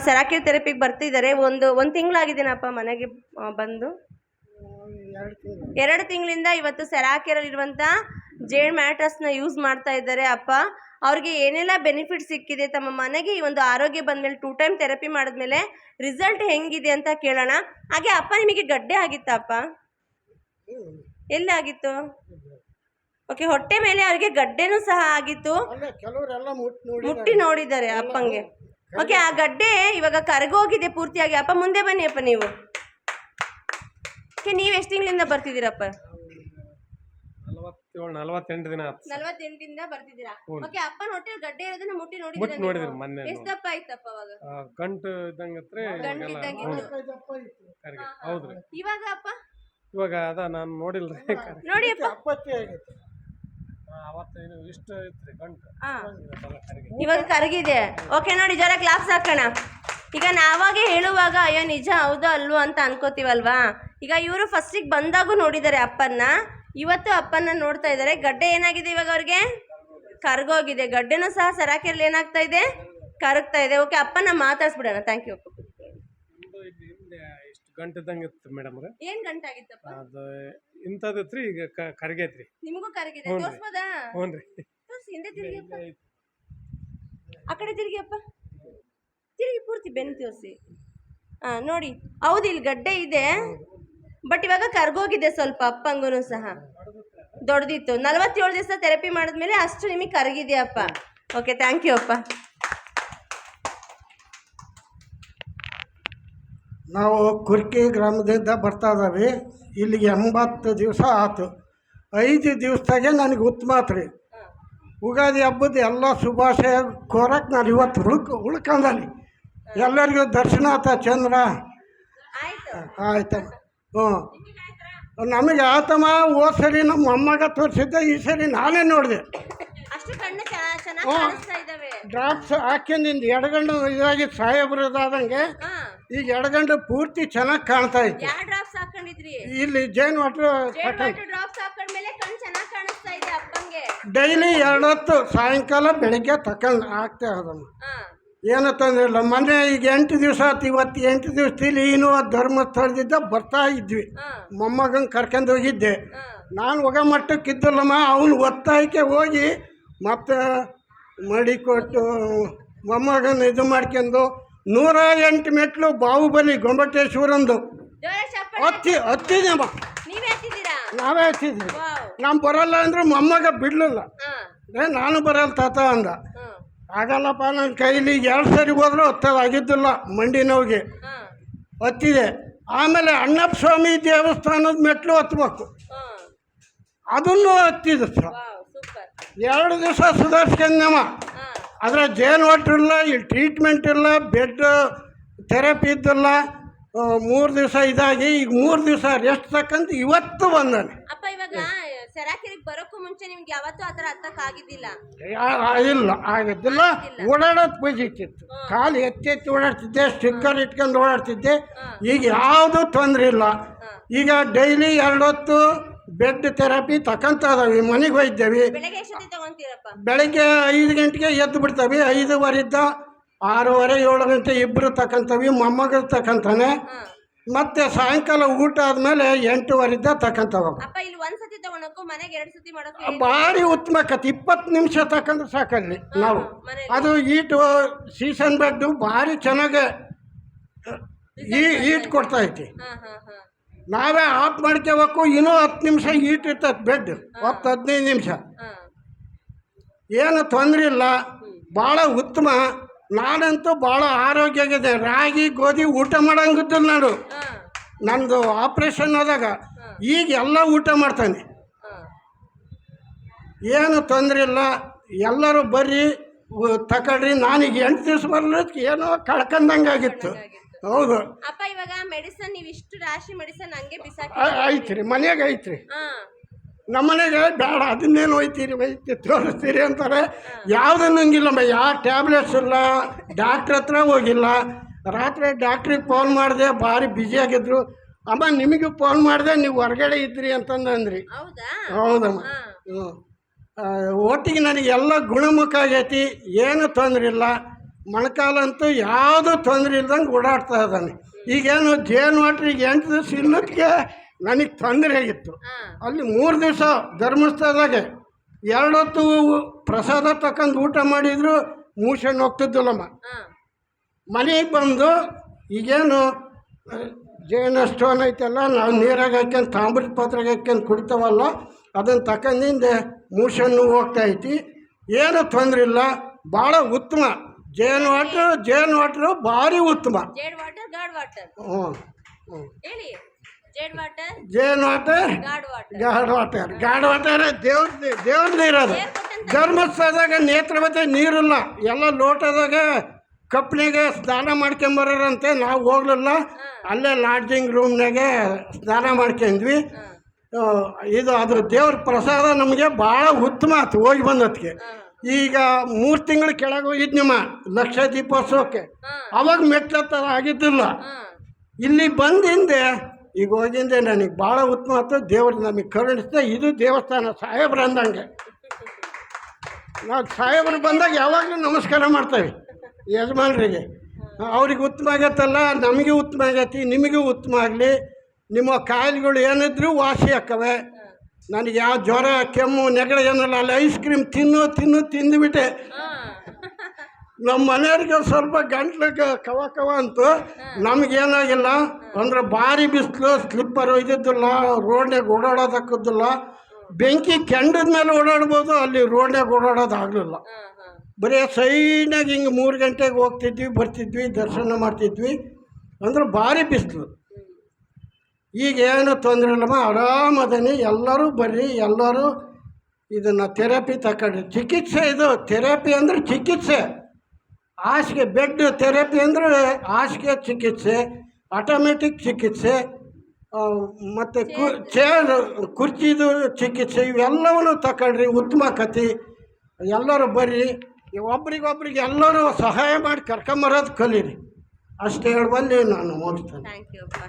ಸೆರಾಕಿರ್ ಥೆರಪಿಗೆ ಬರ್ತಿದ್ದಾರೆ. ಒಂದು ತಿಂಗಳಾಗಿದ್ದೀನಪ್ಪ ಮನೆಗೆ ಬಂದು. 2 ತಿಂಗಳಿಂದ ಇವತ್ತು ಸೆರಾಕಿರಲ್ಲಿರುವಂಥ ಜೇಡ್ ಮ್ಯಾಟ್ರಸ್ನ ಯೂಸ್ ಮಾಡ್ತಾ ಇದ್ದಾರೆ ಅಪ್ಪ. ಅವ್ರಿಗೆ ಏನೆಲ್ಲ ಬೆನಿಫಿಟ್ ಸಿಕ್ಕಿದೆ ತಮ್ಮ ಮನೆಗೆ ಈ ಒಂದು ಆರೋಗ್ಯ ಬಂದಮೇಲೆ 2 ಟೈಮ್ ಥೆರಪಿ ಮಾಡಿದ್ಮೇಲೆ ರಿಸಲ್ಟ್ ಹೆಂಗಿದೆ ಅಂತ ಕೇಳೋಣ. ಹಾಗೆ ಅಪ್ಪ ನಿಮಗೆ ಗಡ್ಡೆ ಆಗಿತ್ತಾ ಅಪ್ಪ? ಎಲ್ಲಾಗಿತ್ತು? ಓಕೆ, ಹೊಟ್ಟೆ ಮೇಲೆ ಅವ್ರಿಗೆ ಗಡ್ಡೆನೂ ಸಹ ಆಗಿತ್ತು, ಮುಟ್ಟಿ ನೋಡಿದ್ದಾರೆ ಅಪ್ಪಂಗೆ. ಓಕೆ, ಆ ಗಡ್ಡೆ ಇವಾಗ ಕರಗೋಗಿದೆ ಪೂರ್ತಿಯಾಗಿ. ಅಪ್ಪ ಮುಂದೆ ಬನ್ನಿ ಅಪ್ಪ ನೀವು. ಓಕೆ, ನೀವು ಎಷ್ಟು ತಿಂಗಳಿಂದ ಬರ್ತಿದ್ದೀರಪ್ಪ? 48 ದಿನ. 48ದಿಂದ ಬರ್ತಿದ್ದೀರಾ? ಓಕೆ, ಅಪ್ಪನ ಹೊಟ್ಟೆ ಗಡ್ಡೆ ಇರೋದನ್ನ ಮುಟ್ಟಿ ನೋಡಿದ್ದೀರಾ? ಎಷ್ಟು ದಪ್ಪ ಆಯ್ತಪ್ಪ ಅವಾಗ? ಗಂಟು ಇದ್ದಂಗತ್ರೆ. ಹೌದ್ರಿ. ಇವಾಗ ಅಪ್ಪ? ಇವಾಗ ಅದ ನಾನು ನೋಡಿಲ್ರಿ. ನೋಡಿ ಅಪ್ಪ, ಇವಾಗ ಕರಗಿದೆ. ಓಕೆ ನೋಡಿ, ಜರ ಕ್ಲಾಪ್ಸ್ ಹಾಕೋಣ. ಈಗ ನಾವಾಗೆ ಹೇಳುವಾಗ ಅಯ್ಯೋ ನಿಜ ಹೌದಾ ಅಲ್ವೋ ಅಂತ ಅನ್ಕೋತೀವಲ್ವಾ. ಈಗ ಇವರು ಫಸ್ಟಿಗೆ ಬಂದಾಗೂ ನೋಡಿದ್ದಾರೆ ಅಪ್ಪನ್ನ, ಇವತ್ತು ಅಪ್ಪನ್ನ ನೋಡ್ತಾ ಇದ್ದಾರೆ. ಗಡ್ಡೆ ಏನಾಗಿದೆ ಇವಾಗ ಅವ್ರಿಗೆ? ಕರ್ಗೋಗಿದೆ. ಗಡ್ಡೆನೂ ಸಹ ಸೆರಾಕಿರಲ್ಲಿ ಏನಾಗ್ತಾ ಇದೆ? ಕರಗ್ತಾ ಇದೆ. ಓಕೆ, ಅಪ್ಪನ ಮಾತಾಡ್ಸ್ಬಿಡೋಣ. ಥ್ಯಾಂಕ್ ಯು ಅಪ್ಪ. ಗಂಟದಂಗಿತ್ತು ಮೇಡಮ್. ಏನ್ ಗಂಟಾಗಿತ್ತಪ್ಪ? ಅದು ಇಂಥದ್ರಿ, ಈಗ ಕರಗೈತ್ರಿ. ನಿಮಗೂ ಕರಗಿದೆ? ತೋರ್ಸ್ಬೋದಾ? ಹ್ಞೂನ್ರಿ. ತೋರ್ಸಿ, ಹಿಂದೆ ತಿರುಗಿ ಅಪ್ಪ. ಆ ಕಡೆ ತಿರುಗಿ ಅಪ್ಪ, ತಿರುಗಿ ಪೂರ್ತಿ ಬೆನ್ನು ತೋರಿಸಿ. ನೋಡಿ, ಹೌದು ಇಲ್ಲಿ ಗಡ್ಡೆ ಇದೆ, ಬಟ್ ಇವಾಗ ಕರ್ಗೋಗಿದೆ ಸ್ವಲ್ಪ. ಅಪ್ಪಂಗೂ ಸಹ ದೊಡ್ಡದಿತ್ತು. 47 ದಿವಸ ಥೆರಪಿ ಮಾಡಿದ್ಮೇಲೆ ಅಷ್ಟು ನಿಮಗೆ ಕರಗಿದೆ ಅಪ್ಪ. ಓಕೆ, ಥ್ಯಾಂಕ್ ಯು ಅಪ್ಪ. ನಾವು ಕುರ್ಕಿ ಗ್ರಾಮದಿಂದ ಬರ್ತಾ ಇದ್ದಾವೆ. ಇಲ್ಲಿಗೆ 80 ದಿವಸ ಆಯ್ತು. 5 ದಿವಸದಾಗೆ ನನಗೆ ಉತ್ತಮ ಆತು ರೀ. ಉಗಾದಿ ಹಬ್ಬದ ಎಲ್ಲ ಶುಭಾಶಯ ಕೋರಕ್ಕೆ ನಾನು ಇವತ್ತು ಉಳ್ಕೊಂಡಲ್ಲಿ. ಎಲ್ಲರಿಗೂ ದರ್ಶನ ಆತ ಚಂದ್ರ ಆಯ್ತಮ್ಮ. ನಮಗೆ ಆತಮ್ಮ. ಹೋದ ಸರಿ ನಮ್ಮ ಮೊಮ್ಮಗ ತೋರಿಸಿದ್ದೆ, ಈ ಸರಿ ನಾನೇ ನೋಡಿದೆ. ಡ್ರಾಪ್ಸ್ ಹಾಕ್ಯಂದಿಂದ ಎಡಗಂಡು ಇದಾಗಿ ಸಾಹೇಬ್ರದಾದಂಗೆ ಈಗ ಎಡಗಂಡು ಪೂರ್ತಿ ಚೆನ್ನಾಗಿ ಕಾಣ್ತಾ ಇತ್ತು. ಇಲ್ಲಿ ಜೈನ್ ವಾಟ್ರ್ ಡೈಲಿ 2 ಹೊತ್ತು ಸಾಯಂಕಾಲ ಬೆಳಿಗ್ಗೆ ತಕೊಂಡು ಆಗ್ತಾ ಹೋದಮ್ಮ. ಏನೋ ತೊಂದರೆ ಇಲ್ಲ. ಮೊನ್ನೆ ಈಗ 8 ದಿವಸ ಆಯ್ತು. ಇವತ್ತು 8 ದಿವಸದಲ್ಲಿ ಇನ್ನೂ ಧರ್ಮಸ್ಥಳದಿಂದ ಬರ್ತಾ ಇದ್ವಿ. ಮೊಮ್ಮಗಂಗೆ ಕರ್ಕೊಂಡು ಹೋಗಿದ್ದೆ ನಾನು. ಹೋಗೋ ಮಟ್ಟಕ್ಕಿದ್ದಲ್ಲಮ್ಮ. ಅವನು ಒತ್ತಾಯಕ್ಕೆ ಹೋಗಿ ಮತ್ತು ಮಡಿಕೊಟ್ಟು ಮೊಮ್ಮಗನ ಇದು ಮಾಡ್ಕೊಂಡು 108 ಮೆಟ್ಲು ಬಾಹುಬಲಿ ಗೊಮ್ಮಟೇಶ್ವರಂದು ಹತ್ತಿದೆಮ್ಮ. ನಾವೇ ಹತ್ತಿದ್ವಿ. ನಾನು ಬರೋಲ್ಲ ಅಂದ್ರೆ ಮೊಮ್ಮಗ ಬಿಡಲಿಲ್ಲ. ನಾನು ಬರಲ್ಲ ತಾತ ಅಂದ. ಆಗಲ್ಲಪ್ಪ, ನನ್ನ ಕೈಲಿ 2 ಸರಿ ಹೋದ್ರೂ ಹತ್ತದಾಗಿದ್ದಿಲ್ಲ. ಮಂಡಿ ನೋವಿಗೆ ಹತ್ತಿದೆ. ಆಮೇಲೆ ಅಣ್ಣಪ್ಪ ಸ್ವಾಮಿ ದೇವಸ್ಥಾನದ ಮೆಟ್ಲು ಹತ್ಬೇಕು, ಅದನ್ನು ಹತ್ತಿದ್ದು ಸರ್. 2 ದಿವಸ ಸುಧಾರಿಸ್ಕೊಂಡಮ್ಮ. ಆದರೆ ಜೇನು ವಾಟ್ರ್ ಇಲ್ಲ, ಇಲ್ಲಿ ಟ್ರೀಟ್ಮೆಂಟ್ ಇಲ್ಲ, ಬೆಡ್ ಥೆರಪಿ ಇದ್ದಿಲ್ಲ. 3 ದಿವಸ ಇದಾಗಿ ಈಗ 3 ದಿವಸ ರೆಸ್ಟ್ ತಕ್ಕಂತ ಇವತ್ತು ಬಂದಾನೆ. ಇಲ್ಲ ಆಗಿದ್ದಿಲ್ಲ. ಓಡಾಡೋದು ಬಜಿತ್ತಿತ್ತು. ಕಾಲು ಎತ್ತಿ ಓಡಾಡ್ತಿದ್ದೆ, ಸ್ಟಿಕ್ಕರ್ ಇಟ್ಕೊಂಡು ಓಡಾಡ್ತಿದ್ದೆ. ಈಗ ಯಾವುದೂ ತೊಂದರೆ ಇಲ್ಲ. ಈಗ ಡೈಲಿ 2 ಹೊತ್ತು ಬೆಡ್ ಥೆರಪಿ ತಗೊಂತ ಇದಾವೆ. ಮನೆಗೆ ಹೋಗಿದ್ದೇವೆ. ಬೆಳಗ್ಗೆ 5 ಗಂಟೆಗೆ ಎದ್ದು ಬಿಡ್ತವೆ. 5:15 6:30 7 ಗಂಟೆ ಇಬ್ಬರು ತಗೊಂತವಿ. ಮೊಮ್ಮಗ ತಗೊಂತಾನೆ. ಮತ್ತೆ ಸಾಯಂಕಾಲ ಊಟ ಆದಮೇಲೆ 8:15 ತಗೊಂತವ. ಭಾರಿ ಉತ್ತಮ ಕತೆ. 20 ನಿಮಿಷ ತಗೊಂಡ್ರೆ ಸಾಕಲ್ಲಿ ನಾವು. ಅದು ಈಟು ಸೀಸನ್ ಬೆಡ್ಡು ಭಾರಿ ಚೆನ್ನಾಗಿ ಈಟ್ ಕೊಡ್ತಾ ಐತಿ. ನಾವೇ ಆಫ್ ಮಾಡ್ಕೋಬೇಕು. ಇನ್ನೂ 10 ನಿಮಿಷ ಈಟ್ ಇರ್ತದೆ ಬೆಡ್. 10-15 ನಿಮಿಷ ಏನು ತೊಂದರೆ ಇಲ್ಲ. ಭಾಳ ಉತ್ತಮ. ನಾನಂತೂ ಭಾಳ ಆರೋಗ್ಯ ಆಗಿದೆ. ರಾಗಿ ಗೋಧಿ ಊಟ ಮಾಡೋಂಗಿದ್ದಿಲ್ಲ ನಾನು. ನಂದು ಆಪ್ರೇಷನ್ ಆದಾಗ ಈಗ ಎಲ್ಲ ಊಟ ಮಾಡ್ತಾನೆ. ಏನು ತೊಂದರೆ ಇಲ್ಲ. ಎಲ್ಲರೂ ಬರ್ರಿ ತಗೊಳ್ರಿ. ನಾನೀಗ 8 ದಿವಸ ಬರ್ಲಿಕ್ಕೆ ಏನೋ ಕಳ್ಕೊಂಡಂಗೆ ಆಗಿತ್ತು. ಹೌದು ಅಪ್ಪ. ಇವಾಗ ಮೆಡಿಸನ್ ನೀವು ಇಷ್ಟು ರಾಶಿ ಮೆಡಿಸನ್ ಹಂಗೆ ಐತ್ರಿ, ಮನೆಯಾಗ ಐತ್ರಿ. ನಮ್ಮನೆಗೆ ಬೇಡ, ಅದನ್ನೇನು ಒಯ್ತೀರಿ ತೋರಿಸ್ತೀರಿ ಅಂತಾರೆ. ಯಾವುದನ್ನು ಹಂಗಿಲ್ಲಮ್ಮ. ಯಾವ ಟ್ಯಾಬ್ಲೆಟ್ಸ್ ಇಲ್ಲ. ಡಾಕ್ಟ್ರ್ ಹತ್ರ ಹೋಗಿಲ್ಲ. ರಾತ್ರಿ ಡಾಕ್ಟ್ರಿಗೆ ಫೋನ್ ಮಾಡಿದೆ, ಭಾರಿ ಬ್ಯುಸಿಯಾಗಿದ್ರು. ಅಮ್ಮ ನಿಮಗೂ ಫೋನ್ ಮಾಡಿದೆ, ನೀವು ಹೊರಗಡೆ ಇದ್ರಿ ಅಂತಂದ್ರಿ. ಹೌದಮ್ಮ. ಒಟ್ಟಿಗೆ ನನಗೆ ಎಲ್ಲ ಗುಣಮುಖ ಆಗೈತಿ. ಏನು ತೊಂದರೆ ಇಲ್ಲ. ಮೊಣಕಾಲಂತೂ ಯಾವುದೂ ತೊಂದರೆ ಇಲ್ದಂಗೆ ಓಡಾಡ್ತಾ ಇದ್ದಾನೆ. ಈಗೇನು ಜೇನು ವಾಟ್ರ್ ಈಗ 8 ದಿವಸ ಇನ್ನೊತ್ತಿಗೆ ನನಗೆ ತೊಂದರೆ ಆಗಿತ್ತು. ಅಲ್ಲಿ 3 ದಿವಸ ಧರ್ಮಸ್ಥಳದಾಗೆ 2 ಹೊತ್ತು ಪ್ರಸಾದ ತಗೊಂಡು ಊಟ ಮಾಡಿದ್ರು ಮೂಷನ್ ಹೋಗ್ತಿದ್ದಿಲ್ಲಮ್ಮ. ಮನೆಗೆ ಬಂದು ಈಗೇನು ಜೇನು ಸ್ಟೋನ್ ಐತಲ್ಲ, ನಾವು ನೀರಾಗ ಹಾಕ್ಯಂಡು ತಾಮ್ರದ ಪಾತ್ರೆಗೆ ಹಾಕ್ಯಂಡು ಕುಡಿತಾವಲ್ಲ, ಅದನ್ನು ತಗೊಂಡಿಂದೆ ಮೂಷನ್ನು ಹೋಗ್ತಾ ಐತಿ. ಏನು ತೊಂದರೆ ಇಲ್ಲ, ಭಾಳ ಉತ್ತಮ. ಜೇನು ವಾಟ್ರು ಭಾರಿ ಉತ್ತಮ. ಜೇಡ್ ವಾಟರ್ ಗಾಡ್ ವಾಟರ್ ಹ್ಞೂ ಹ್ಞೂ ಹೇಳಿ. ಜೇಡ್ ವಾಟರ್ ಜೇನು ವಾಟರ್ ಗಾಡ್ ವಾಟರ್ ದೇವ್ರದ್ದು ಇರೋದು. ಧರ್ಮಸ್ಥಳದಾಗ ನೇತ್ರಾವತಿ ನೀರಿಲ್ಲ, ಎಲ್ಲ ಲೋಟದಾಗ ಕಪ್ಪನಿಗೆ ಸ್ನಾನ ಮಾಡ್ಕೊಂಬರಂತೆ. ನಾವು ಹೋಗ್ಲಿಲ್ಲ, ಅಲ್ಲೇ ಲಾಡ್ಜಿಂಗ್ ರೂಮ್ನಾಗೆ ಸ್ನಾನ ಮಾಡ್ಕೊಂಡ್ವಿ. ಇದು ಅದ್ರ ದೇವ್ರ ಪ್ರಸಾದ ನಮಗೆ ಭಾಳ ಉತ್ತಮ ಆಯ್ತು ಹೋಗಿ ಬಂದದ್ಕೆ. ಈಗ 3 ತಿಂಗಳ ಕೆಳಗೆ ಹೋಗಿದ್ನಮ್ಮ ಲಕ್ಷ ದೀಪೋತ್ಸವಕ್ಕೆ. ಅವಾಗ ಮೆಟ್ಲತ್ತ ಆಗಿದ್ದಿಲ್ಲ. ಇಲ್ಲಿ ಬಂದಿಂದೆ ಈಗ ಹೋಗಿಂದೆ ನನಗೆ ಭಾಳ ಉತ್ತಮ ಆಯ್ತು. ದೇವ್ರು ನಮಗೆ ಕರುಣಿಸ್ತಾ. ಇದು ದೇವಸ್ಥಾನ ಸಾಹೇಬ್ರು ಅಂದಂಗೆ. ನಾವು ಸಾಹೇಬ್ರು ಬಂದಾಗ ಯಾವಾಗಲೂ ನಮಸ್ಕಾರ ಮಾಡ್ತೇವೆ ಯಜಮಾನ್ರಿಗೆ. ಅವ್ರಿಗೆ ಉತ್ತಮ ಆಗತ್ತಲ್ಲ, ನಮಗೆ ಉತ್ತಮ ಆಗೈತಿ, ನಿಮಗೂ ಉತ್ತಮ ಆಗಲಿ. ನಿಮ್ಮ ಕಾಯಿಲೆಗಳು ಏನಿದ್ರು ವಾಸಿ ಆಕ್ಕವೆ. ನನಗೆ ಯಾವ ಜ್ವರ ಕೆಮ್ಮು ನೆಗಡಿ ಏನಲ್ಲ, ಅಲ್ಲಿ ಐಸ್ ಕ್ರೀಮ್ ತಿಂದುಬಿಟ್ಟೆ. ನಮ್ಮ ಮನೆಯವ್ರಿಗೆ ಸ್ವಲ್ಪ ಗಂಟ್ಲಿಗೆ ಕವ ಅಂತು, ನಮಗೇನಾಗಿಲ್ಲ. ಅಂದ್ರೆ ಭಾರಿ ಬಿಸಿಲು, ಸ್ಲಿಪ್ಪರ್ ಒಯ್ದಿದ್ದಿಲ್ಲ, ರೋಡ್ನಾಗ ಓಡಾಡೋದಕ್ಕಿದ್ದಿಲ್ಲ. ಬೆಂಕಿ ಕೆಂಡದ ಮೇಲೆ ಓಡಾಡ್ಬೋದು, ಅಲ್ಲಿ ರೋಡ್ನಾಗ ಓಡಾಡೋದಾಗಲಿಲ್ಲ. ಬರೀ ಸೈನಾಗಿ ಹಿಂಗೆ 3 ಗಂಟೆಗೆ ಹೋಗ್ತಿದ್ವಿ ಬರ್ತಿದ್ವಿ, ದರ್ಶನ ಮಾಡ್ತಿದ್ವಿ. ಅಂದ್ರೆ ಭಾರಿ ಬಿಸಿಲು. ಈಗ ಏನು ತೊಂದರೆ ಇಲ್ಲಮ್ಮ, ಆರಾಮದನಿ. ಎಲ್ಲರೂ ಬರ್ರಿ, ಎಲ್ಲರೂ ಇದನ್ನು ಥೆರಪಿ ತಗೊಂಡ್ರಿ. ಚಿಕಿತ್ಸೆ ಇದು ಥೆರಪಿ ಅಂದರೆ ಚಿಕಿತ್ಸೆ. ಹಾಸಿಗೆ ಬೆಡ್ ಥೆರಪಿ ಅಂದರೆ ಹಾಸಿಗೆ ಚಿಕಿತ್ಸೆ, ಆಟೋಮೆಟಿಕ್ ಚಿಕಿತ್ಸೆ, ಮತ್ತು ಚೇರ್ ಕುರ್ಚಿದು ಚಿಕಿತ್ಸೆ, ಇವೆಲ್ಲವನ್ನೂ ತಗೊಂಡ್ರಿ. ಉತ್ತಮ ಕತೆ. ಎಲ್ಲರೂ ಬರ್ರಿ, ಒಬ್ರಿಗೊಬ್ರಿಗೆ ಎಲ್ಲರೂ ಸಹಾಯ ಮಾಡಿ ಕರ್ಕೊಂಬರೋದು ಕಲೀರಿ. ಅಷ್ಟು ಹೇಳುವಲ್ಲಿ ನಾನು ಮುಗಿಸ್ತೇನೆ. ಥ್ಯಾಂಕ್ ಯು ಅಪ್ಪ.